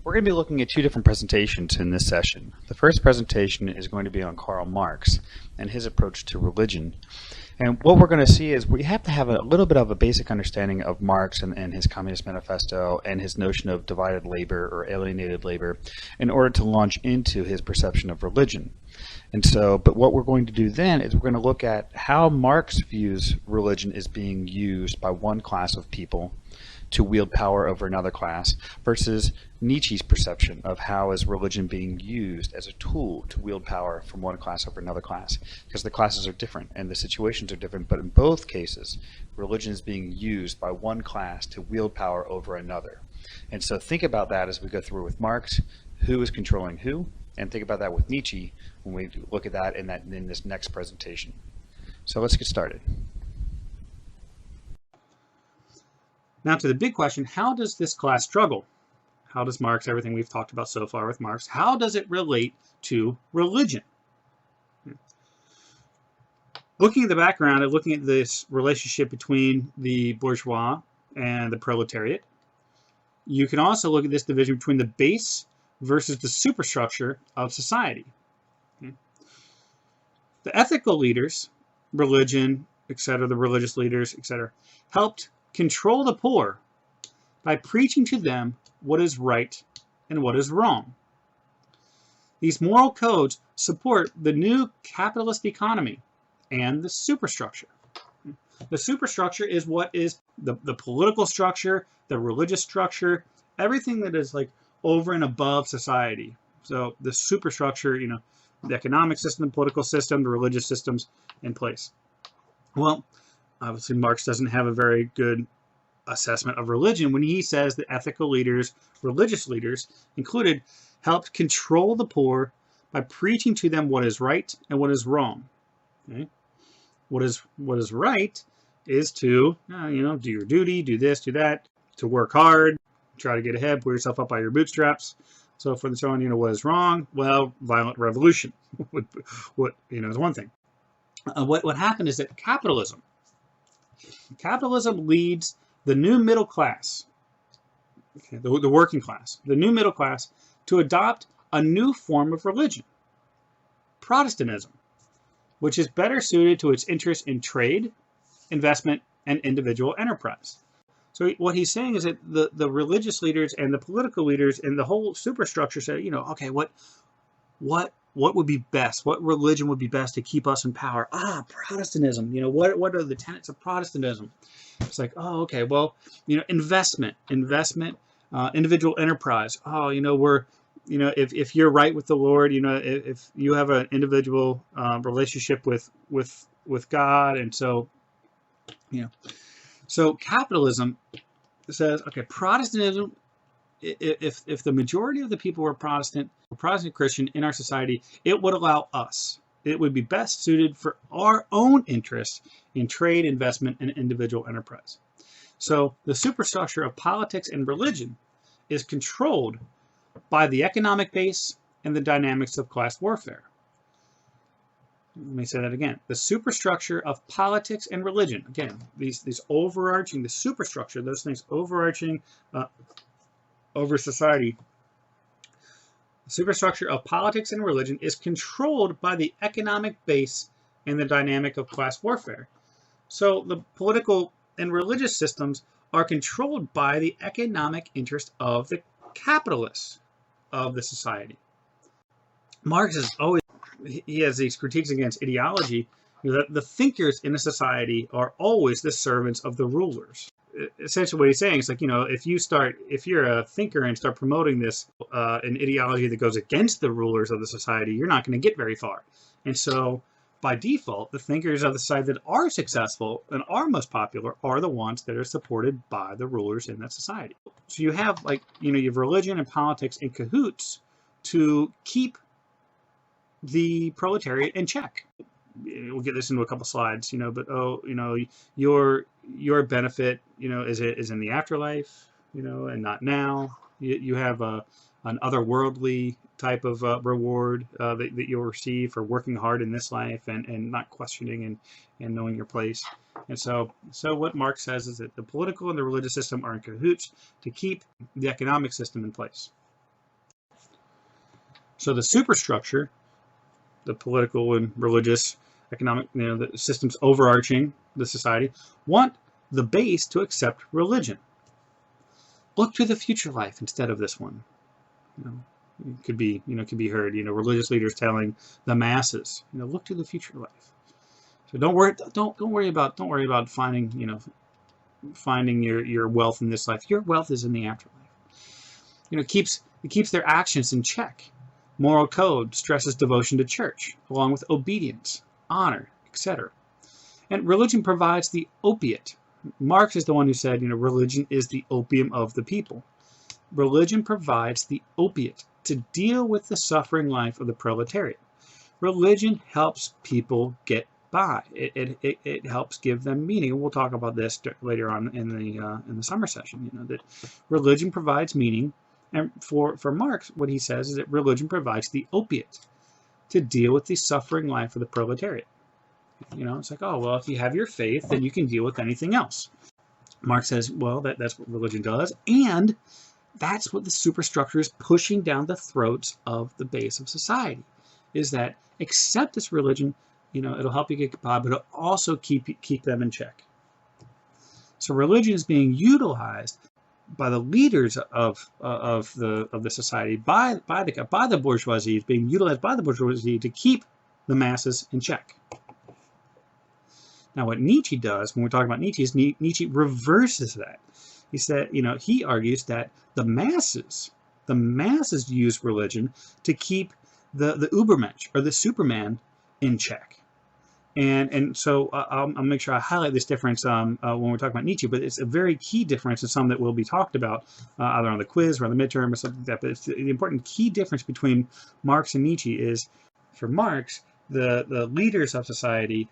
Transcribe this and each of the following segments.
We're going to be looking at two different presentations in this session. The first presentation is going to be on Karl Marx and his approach to religion. And what we're going to see is we have to have a little bit of a basic understanding of Marx and his Communist Manifesto and his notion of divided labor or alienated labor in order to launch into his perception of religion. And so, but what we're going to do then is we're going to look at how Marx views religion as being used by one class of people to wield power over another class versus Nietzsche's perception of how is religion being used as a tool to wield power from one class over another class, because the classes are different and the situations are different, but in both cases religion is being used by one class to wield power over another. And so think about that as we go through with Marx, who is controlling who, and think about that with Nietzsche when we look at that in this next presentation. So let's get started. Now to the big question, how does this class struggle? How does Marx, everything we've talked about so far with Marx, how does it relate to religion? Looking at the background and looking at this relationship between the bourgeois and the proletariat, you can also look at this division between the base versus the superstructure of society. The ethical leaders, religion, etc., the religious leaders, etc., helped control the poor by preaching to them what is right and what is wrong. These moral codes support the new capitalist economy and the superstructure. The superstructure is what is the political structure, the religious structure, everything that is like over and above society. So the superstructure, the economic system, the political system, the religious systems in place. Well, obviously Marx doesn't have a very good assessment of religion when he says that ethical leaders, religious leaders included, helped control the poor by preaching to them what is right and what is wrong. Okay? What is right is to, do your duty, do this, do that, to work hard, try to get ahead, pull yourself up by your bootstraps, so forth and so on. What is wrong? Well, violent revolution, is one thing. What happened is that capitalism leads the new middle class, the working class, the new middle class, to adopt a new form of religion, Protestantism, which is better suited to its interest in trade, investment, and individual enterprise. So what he's saying is that the religious leaders and the political leaders and the whole superstructure said, okay, what would be best? What religion would be best to keep us in power? Protestantism. What are the tenets of Protestantism? It's like, okay, well, investment, individual enterprise. If you're right with the Lord, if you have an individual relationship with God, and so, so capitalism says, okay, Protestantism. If the majority of the people were Protestant Christian in our society, it would allow us. It would be best suited for our own interests in trade, investment, and individual enterprise. So the superstructure of politics and religion is controlled by the economic base and the dynamics of class warfare. Let me say that again. The superstructure of politics and religion. Again, these overarching, the superstructure, those things overarching over society. The superstructure of politics and religion is controlled by the economic base and the dynamic of class warfare. So the political and religious systems are controlled by the economic interest of the capitalists of the society. Marx is always, he has these critiques against ideology, that the thinkers in a society are always the servants of the rulers. Essentially what he's saying is like, if you're a thinker and start promoting this an ideology that goes against the rulers of the society, you're not going to get very far. And so by default, the thinkers of the society that are successful and are most popular are the ones that are supported by the rulers in that society. So you have you have religion and politics in cahoots to keep the proletariat in check. We'll get this into a couple slides, but your benefit, is in the afterlife, and not now. You have an otherworldly type of reward that you'll receive for working hard in this life and not questioning and knowing your place. And so what Marx says is that the political and the religious system are in cahoots to keep the economic system in place. So the superstructure, the political and religious, economic, the systems overarching the society, want the base to accept religion. Look to the future life instead of this one. It could be, could be heard, religious leaders telling the masses, look to the future life. So don't worry about finding, finding your wealth in this life. Your wealth is in the afterlife. It keeps their actions in check. Moral code stresses devotion to church, along with obedience, honor, etc. And religion provides the opiate. Marx is the one who said, religion is the opium of the people. Religion provides the opiate to deal with the suffering life of the proletariat. Religion helps people get by. It helps give them meaning. And we'll talk about this later on in the summer session. That religion provides meaning, and for Marx, what he says is that religion provides the opiate to deal with the suffering life of the proletariat. It's like, oh well, if you have your faith, then you can deal with anything else. Marx says, well, that's what religion does, and that's what the superstructure is pushing down the throats of the base of society, is that accept this religion, it'll help you get by, but it'll also keep them in check. So religion is being utilized by the leaders of the society, by the bourgeoisie. It's being utilized by the bourgeoisie to keep the masses in check. Now, what Nietzsche does when we're talking about Nietzsche is Nietzsche reverses that. He said, he argues that the masses use religion to keep the Übermensch, or the Superman, in check. And so I'll make sure I highlight this difference when we're talking about Nietzsche, but it's a very key difference and some that will be talked about either on the quiz or on the midterm or something like that. But it's the important key difference between Marx and Nietzsche is, for Marx, the leaders of society,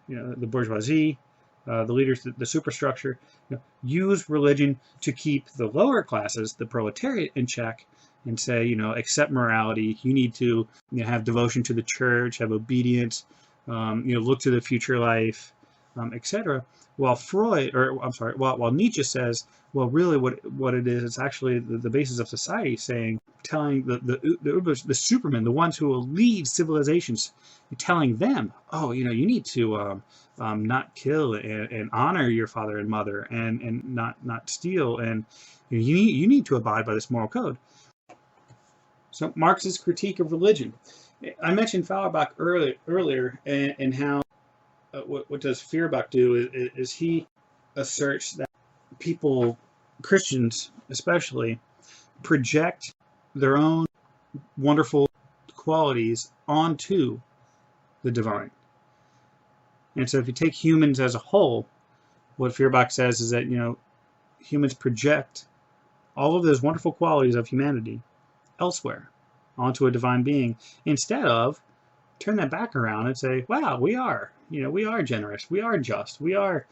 the bourgeoisie, the leaders, the superstructure, use religion to keep the lower classes, the proletariat, in check, and say, accept morality. You need to have devotion to the church, have obedience, look to the future life, etc. While while Nietzsche says, well, really, what it is, it's actually the basis of society, telling the Supermen, the ones who will lead civilizations, telling them, oh, you need to not kill and honor your father and mother, and not steal, and you need to abide by this moral code. So Marx's critique of religion. I mentioned Feuerbach earlier, and how what does Feuerbach do is he asserts that people, Christians especially, project their own wonderful qualities onto the divine. And so if you take humans as a whole, what Feuerbach says is that humans project all of those wonderful qualities of humanity elsewhere onto a divine being, instead of turn that back around and say, wow, we are generous, we are just, we are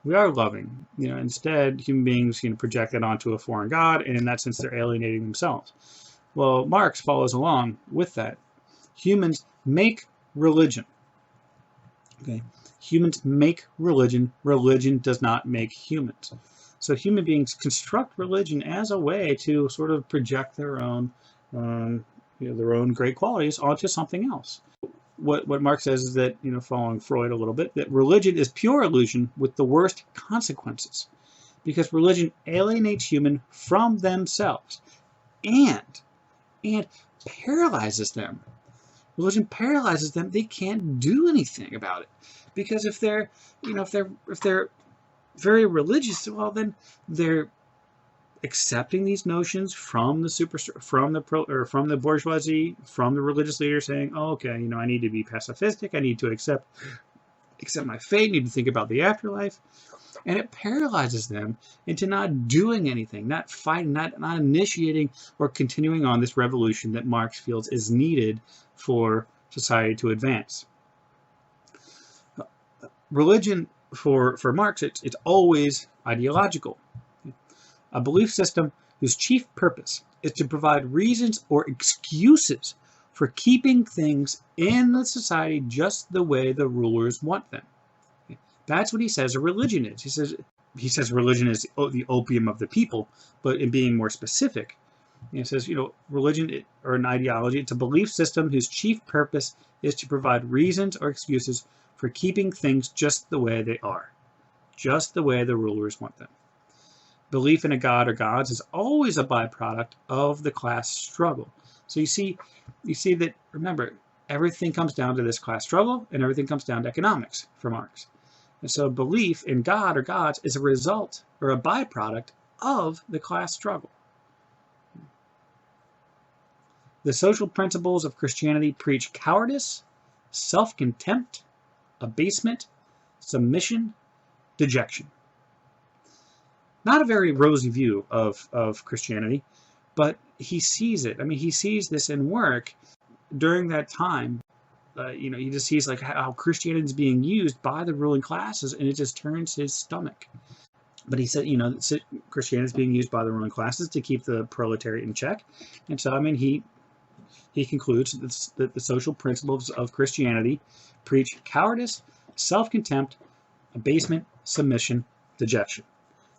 loving. Instead, human beings project that onto a foreign god, and in that sense they're alienating themselves. Well, Marx follows along with that. Humans make religion. Okay, humans make religion. Religion does not make humans. So human beings construct religion as a way to sort of project their own great qualities onto something else. What Marx says is that, following Freud a little bit, that religion is pure illusion with the worst consequences, because religion alienates human from themselves and paralyzes them. Religion paralyzes them. They can't do anything about it, because if they're very religious, well, then they're accepting these notions from the bourgeoisie, from the religious leader, saying, oh, okay, I need to be pacifistic, I need to accept my fate, I need to think about the afterlife, and it paralyzes them into not doing anything, not fighting, not initiating or continuing on this revolution that Marx feels is needed for society to advance. Religion, for Marx, it's always ideological. A belief system whose chief purpose is to provide reasons or excuses for keeping things in the society just the way the rulers want them. That's what he says a religion is. He says religion is the opium of the people, but in being more specific, It says, religion or an ideology, it's a belief system whose chief purpose is to provide reasons or excuses for keeping things just the way they are, just the way the rulers want them. Belief in a god or gods is always a byproduct of the class struggle. So you see that, remember, everything comes down to this class struggle, and everything comes down to economics for Marx. And so belief in God or gods is a result or a byproduct of the class struggle. The social principles of Christianity preach cowardice, self-contempt, abasement, submission, dejection. Not a very rosy view of Christianity, but he sees it. I mean, he sees this in work during that time. He just sees like how Christianity is being used by the ruling classes, and it just turns his stomach. But he said, Christianity is being used by the ruling classes to keep the proletariat in check. And so, I mean, he concludes that the social principles of Christianity preach cowardice, self-contempt, abasement, submission, dejection.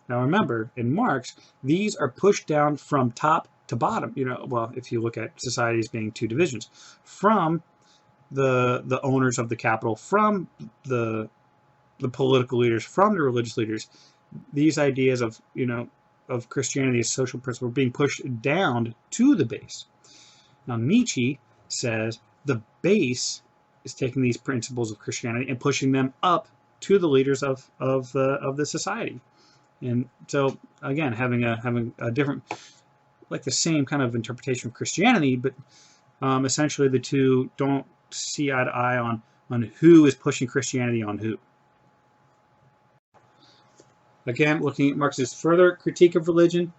Now remember, in Marx, these are pushed down from top to bottom. If you look at society as being two divisions, from the owners of the capital, from the political leaders, from the religious leaders, these ideas of Christianity as social principle are being pushed down to the base. Now Nietzsche says the base is taking these principles of Christianity and pushing them up to the leaders of the society. And so again, having a different, like the same kind of interpretation of Christianity, but essentially the two don't see eye to eye on who is pushing Christianity on who. Again, looking at Marx's further critique of religion,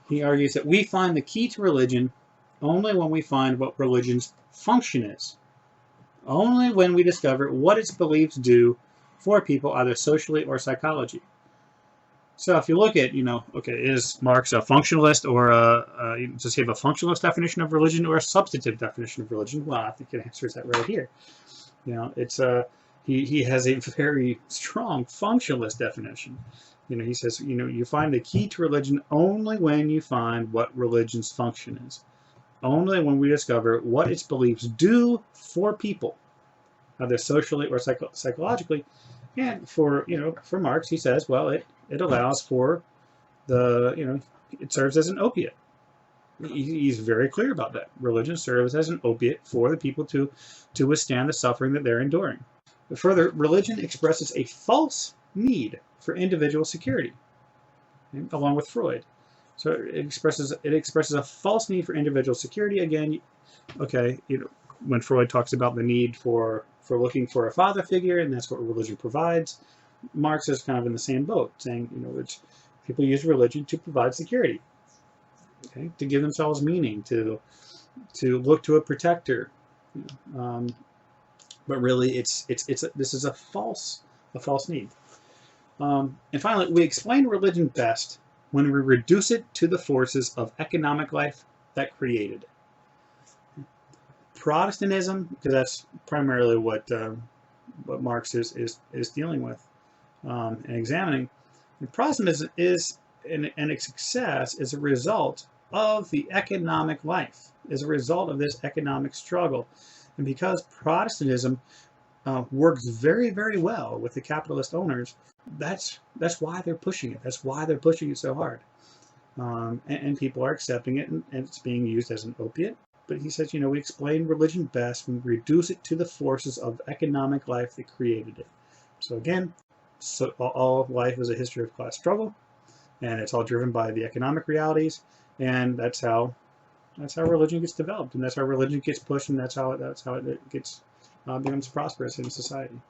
he argues that we find the key to religion only when we find what religion's function is. Only when we discover what its beliefs do for people, either socially or psychology. So if you look at, is Marx a functionalist, or does he have a functionalist definition of religion or a substantive definition of religion? Well, I think it answers that right here. It's he has a very strong functionalist definition. He says, you find the key to religion only when you find what religion's function is. Only when we discover what its beliefs do for people, either socially or psychologically. And for Marx, he says, well, it allows for it serves as an opiate. He's very clear about that. Religion serves as an opiate for the people to withstand the suffering that they're enduring. But further, religion expresses a false need for individual security, along with Freud. So it expresses a false need for individual security. Again, when Freud talks about the need for looking for a father figure, and that's what religion provides, Marx is kind of in the same boat, saying, which people use religion to provide security, to give themselves meaning, to look to a protector, but really this is a false need. And finally, we explain religion best when we reduce it to the forces of economic life that created it. Protestantism, because that's primarily what Marx is dealing with and examining. And Protestantism and its success is a result of the economic life, is a result of this economic struggle. And because Protestantism works very, very well with the capitalist owners, that's why they're pushing it. That's why they're pushing it so hard. And people are accepting it, and it's being used as an opiate. But he says, we explain religion best when we reduce it to the forces of economic life that created it. So again, all of life is a history of class struggle, and it's all driven by the economic realities, and that's how religion gets developed, and that's how religion gets pushed, and that's how it gets becomes prosperous in society.